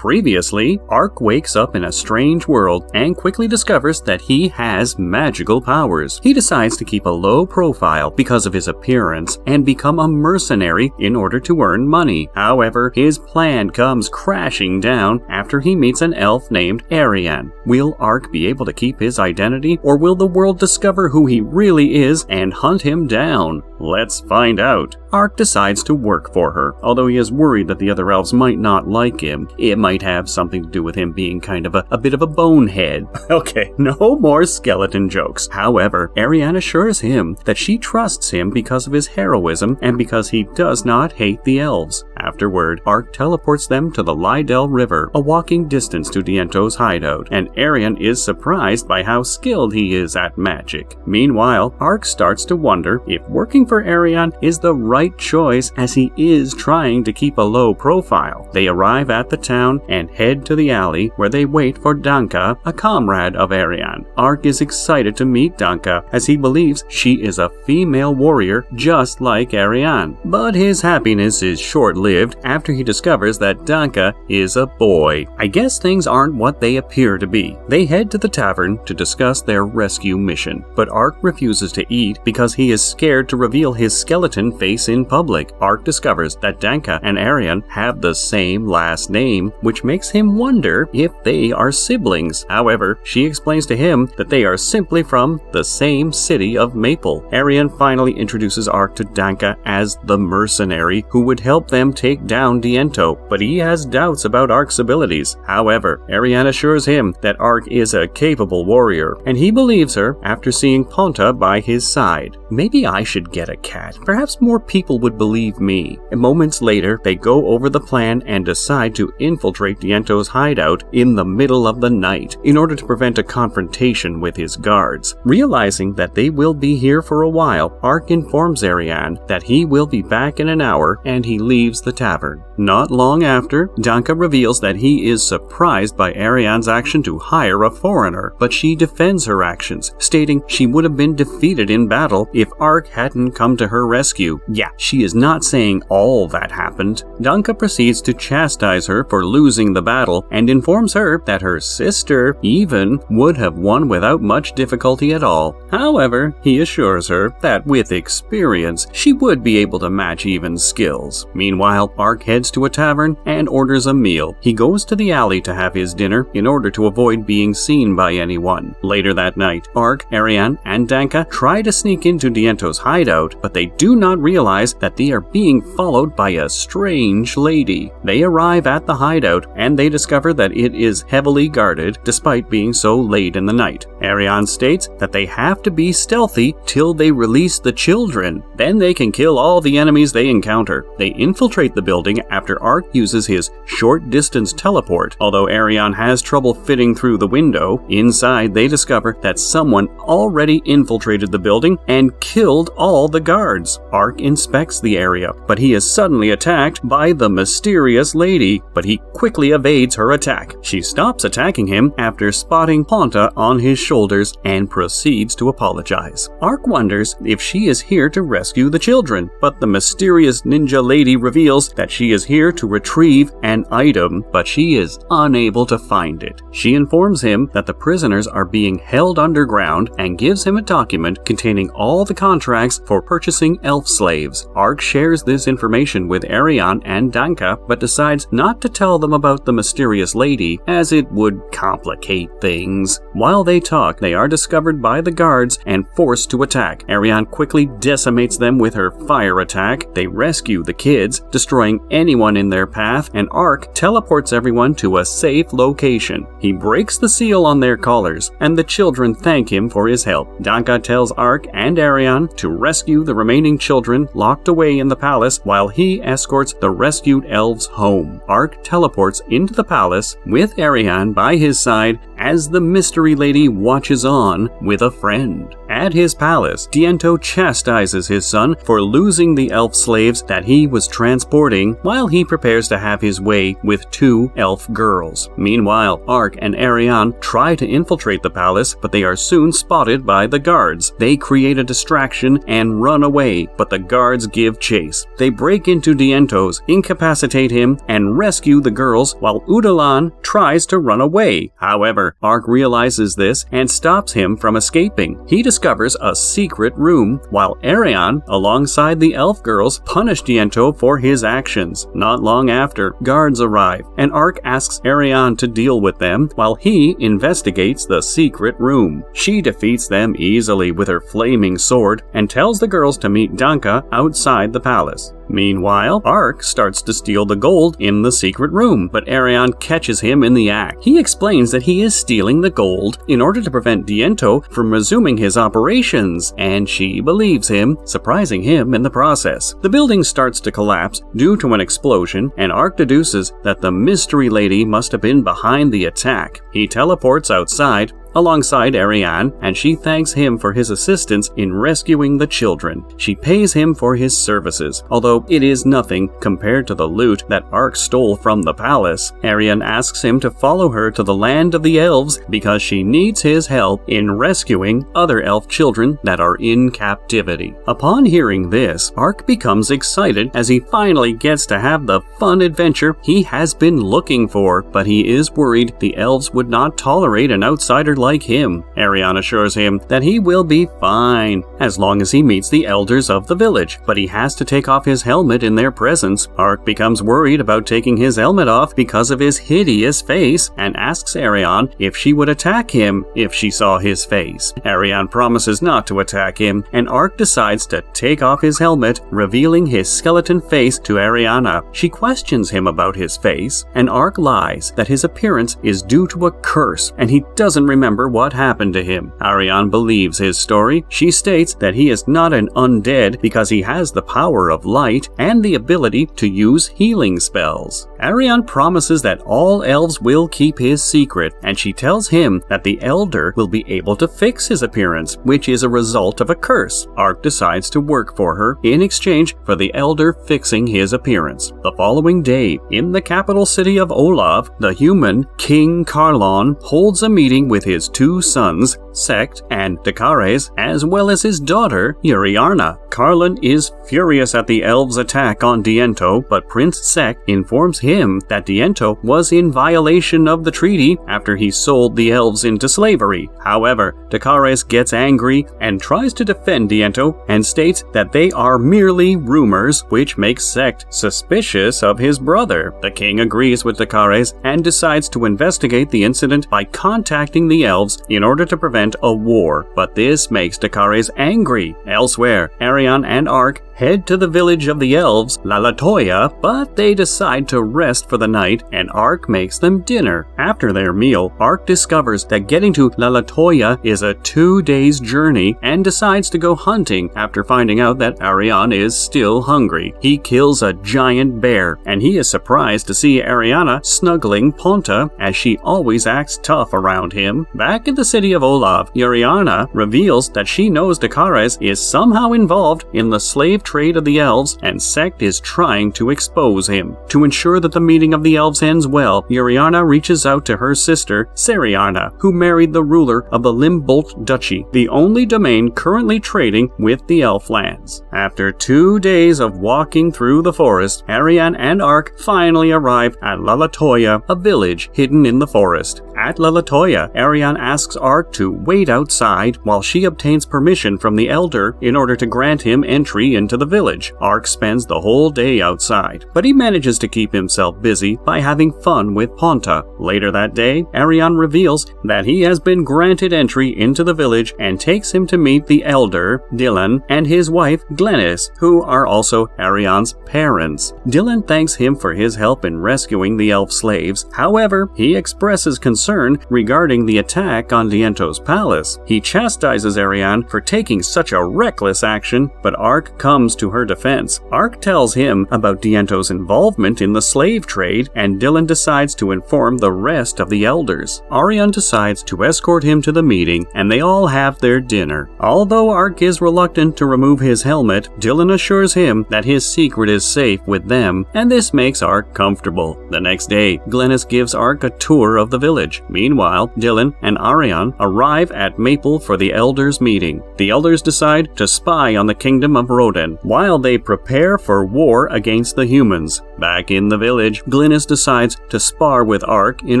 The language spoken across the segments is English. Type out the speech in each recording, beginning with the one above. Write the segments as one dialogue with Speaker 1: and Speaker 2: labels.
Speaker 1: Previously, Ark wakes up in a strange world and quickly discovers that he has magical powers. He decides to keep a low profile because of his appearance and become a mercenary in order to earn money. However, his plan comes crashing down after he meets an elf named Ariane. Will Ark be able to keep his identity, or will the world discover who he really is and hunt him down? Let's find out. Ark decides to work for her, although he is worried that the other elves might not like him. It might have something to do with him being kind of a bit of a bonehead. Okay, no more skeleton jokes. However, Ariane assures him that she trusts him because of his heroism and because he does not hate the elves. Afterward, Ark teleports them to the Lydell River, a walking distance to Diento's hideout, and Ariane is surprised by how skilled he is at magic. Meanwhile, Ark starts to wonder if working for Ariane is the right choice, as he is trying to keep a low profile. They arrive at the town and head to the alley where they wait for Danka, a comrade of Ariane. Ark is excited to meet Danka as he believes she is a female warrior just like Ariane. But his happiness is short-lived after he discovers that Danka is a boy. I guess things aren't what they appear to be. They head to the tavern to discuss their rescue mission, but Ark refuses to eat because he is scared to reveal his skeleton face in public. Ark discovers that Danka and Ariane have the same last name, which makes him wonder if they are siblings. However, she explains to him that they are simply from the same city of Maple. Ariane finally introduces Ark to Danka as the mercenary who would help them take down Diento, but he has doubts about Ark's abilities. However, Ariane assures him that Ark is a capable warrior, and he believes her after seeing Ponta by his side. Maybe I should get a cat. Perhaps more people would believe me. And moments later, they go over the plan and decide to infiltrate Diento's hideout in the middle of the night in order to prevent a confrontation with his guards. Realizing that they will be here for a while, Ark informs Ariane that he will be back in an hour, and he leaves the tavern. Not long after, Danka reveals that he is surprised by Ariane's action to hire a foreigner, but she defends her actions, stating she would have been defeated in battle if Ark hadn't come to her rescue. Yeah, she is not saying all that happened. Danka proceeds to chastise her for losing the battle and informs her that her sister, Even, would have won without much difficulty at all. However, he assures her that with experience, she would be able to match Even's skills. Meanwhile, Ark heads to a tavern and orders a meal. He goes to the alley to have his dinner in order to avoid being seen by anyone. Later that night, Ark, Ariane, and Danka try to sneak into Diento's hideout, but they do not realize that they are being followed by a strange lady. They arrive at the hideout and they discover that it is heavily guarded despite being so late in the night. Ariane states that they have to be stealthy till they release the children. Then they can kill all the enemies they encounter. They infiltrate the building after Ark uses his short-distance teleport. Although Ariane has trouble fitting through the window, inside they discover that someone already infiltrated the building and killed all the guards. Ark inspects the area, but he is suddenly attacked by the mysterious lady, but he quickly evades her attack. She stops attacking him after spotting Ponta on his shoulders and proceeds to apologize. Ark wonders if she is here to rescue the children, but the mysterious ninja lady reveals that she is here to retrieve an item, but she is unable to find it. She informs him that the prisoners are being held underground and gives him a document containing all the contracts for purchasing elf slaves. Ark shares this information with Ariane and Danka, but decides not to tell them about the mysterious lady, as it would complicate things. While they talk, they are discovered by the guards and forced to attack. Ariane quickly decimates them with her fire attack. They rescue the kids, destroying anyone in their path, and Ark teleports everyone to a safe location. He breaks the seal on their collars, and the children thank him for his help. Danka tells Ark and Ariane to rescue the remaining children locked away in the palace while he escorts the rescued elves home. Ark teleports into the palace with Ariane by his side as the mystery lady watches on with a friend. At his palace, Diento chastises his son for losing the elf slaves that he was transporting while he prepares to have his way with 2 elf girls. Meanwhile, Ark and Ariane try to infiltrate the palace, but they are soon spotted by the guards. They create a distraction and run away, but the guards give chase. They break into Diento's, incapacitate him, and rescue the girls while Udalan tries to run away. However, Ark realizes this and stops him from escaping. He discovers a secret room, while Ariane, alongside the elf girls, punish Diento for his actions. Not long after, guards arrive, and Ark asks Ariane to deal with them while he investigates the secret room. She defeats them easily with her flaming sword and tells the girls to meet Danka outside the palace. Meanwhile, Ark starts to steal the gold in the secret room, but Ariane catches him in the act. He explains that he is stealing the gold in order to prevent Diento from resuming his operations, and she believes him, surprising him in the process. The building starts to collapse due to an explosion, and Ark deduces that the mystery lady must have been behind the attack. He teleports outside alongside Ariane, and she thanks him for his assistance in rescuing the children. She pays him for his services, although it is nothing compared to the loot that Ark stole from the palace. Ariane asks him to follow her to the land of the elves because she needs his help in rescuing other elf children that are in captivity. Upon hearing this, Ark becomes excited as he finally gets to have the fun adventure he has been looking for, but he is worried the elves would not tolerate an outsider like him. Ariane assures him that he will be fine as long as he meets the elders of the village, but he has to take off his helmet in their presence. Ark becomes worried about taking his helmet off because of his hideous face and asks Ariane if she would attack him if she saw his face. Ariane promises not to attack him, and Ark decides to take off his helmet, revealing his skeleton face to Ariana. She questions him about his face, and Ark lies that his appearance is due to a curse and he doesn't remember what happened to him. Ariane believes his story. She states that he is not an undead because he has the power of light and the ability to use healing spells. Ariane promises that all elves will keep his secret, and she tells him that the elder will be able to fix his appearance, which is a result of a curse. Ark decides to work for her in exchange for the elder fixing his appearance. The following day, in the capital city of Olav, the human King Carlon holds a meeting with his 2 sons, Sect and Dakares, as well as his daughter, Uriarna. Carlon is furious at the elves' attack on Diento, but Prince Sect informs him that Diento was in violation of the treaty after he sold the elves into slavery. However, Dakares gets angry and tries to defend Diento and states that they are merely rumors, which makes Sect suspicious of his brother. The king agrees with Dakares and decides to investigate the incident by contacting the elves in order to prevent a war, but this makes Dakares angry. Elsewhere, Ariane and Ark head to the village of the elves, Lalatoya, but they decide to rest for the night, and Ark makes them dinner. After their meal, Ark discovers that getting to Lalatoya is a 2 days journey and decides to go hunting after finding out that Ariane is still hungry. He kills a giant bear, and he is surprised to see Ariana snuggling Ponta, as she always acts tough around him. Back in the city of Olav, Ariana reveals that she knows Dakares is somehow involved in the slave trade of the elves, and Sect is trying to expose him. To ensure that the meeting of the elves ends well, Ariana reaches out to her sister, Seriana, who married the ruler of the Limbolt Duchy, the only domain currently trading with the elf lands. After 2 days of walking through the forest, Ariane and Ark finally arrive at Lalatoya, a village hidden in the forest. At Lalatoya, Ariane asks Ark to wait outside while she obtains permission from the elder in order to grant him entry into the village. Ark spends the whole day outside, but he manages to keep himself busy by having fun with Ponta. Later that day, Ariane reveals that he has been granted entry into the village and takes him to meet the elder, Dylan, and his wife, Glennis, who are also Ariane's parents. Dylan thanks him for his help in rescuing the elf slaves. However, he expresses concern regarding the attack on Diento's palace. He chastises Ariane for taking such a reckless action, but Ark comes to her defense. Ark tells him about Diento's involvement in the slave trade, and Dylan decides to inform the rest of the elders. Ariane decides to escort him to the meeting, and they all have their dinner. Although Ark is reluctant to remove his helmet, Dylan assures him that his secret is safe with them, and this makes Ark comfortable. The next day, Glennis gives Ark a tour of the village. Meanwhile, Dylan and Ariane arrive at Maple for the elders' meeting. The elders decide to spy on the kingdom of Rodan, while they prepare for war against the humans. Back in the village, Glennis decides to spar with Ark in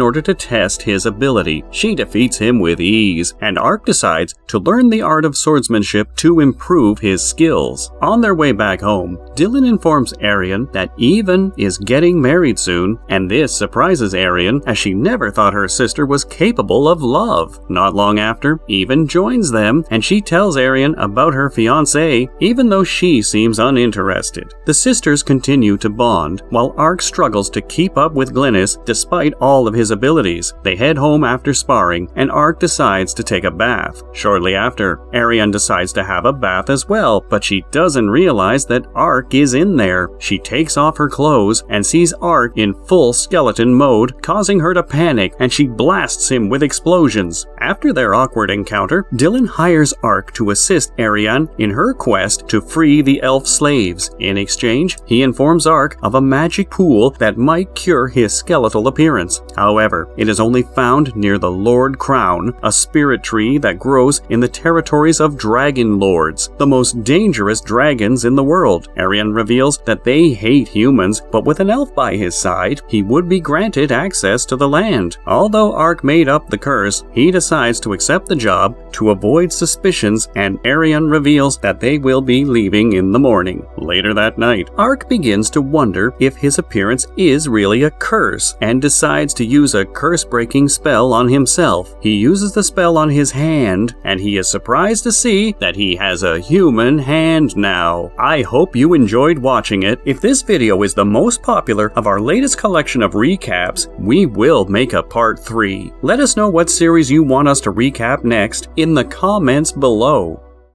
Speaker 1: order to test his ability. She defeats him with ease, and Ark decides to learn the art of swordsmanship to improve his skills. On their way back home, Dylan informs Ariane that Even is getting married soon, and this surprises Ariane as she never thought her sister was capable of love. Not long after, Even joins them, and she tells Ariane about her fiancé, even though she seems uninterested. The sisters continue to bond, while Ark struggles to keep up with Glennis despite all of his abilities. They head home after sparring, and Ark decides to take a bath. Shortly after, Ariane decides to have a bath as well, but she doesn't realize that Ark is in there. She takes off her clothes and sees Ark in full skeleton mode, causing her to panic, and she blasts him with explosions. After their awkward encounter, Dylan hires Ark to assist Ariane in her quest to free the elf slaves. In exchange, he informs Ark of a magic pool that might cure his skeletal appearance. However, it is only found near the Lord Crown, a spirit tree that grows in the territories of dragon lords, the most dangerous dragons in the world. Ariane reveals that they hate humans, but with an elf by his side, he would be granted access to the land. Although Ark made up the curse, he decides to accept the job to avoid suspicions, and Ariane reveals that they will be leaving in the morning. Later that night, Ark begins to wonder if his appearance is really a curse, and decides to use a curse-breaking spell on himself. He uses the spell on his hand, and he is surprised to see that he has a human hand now. I hope you enjoyed watching it. If this video is the most popular of our latest collection of recaps, we will make a part 3. Let us know what series you want us to recap next in the comments below.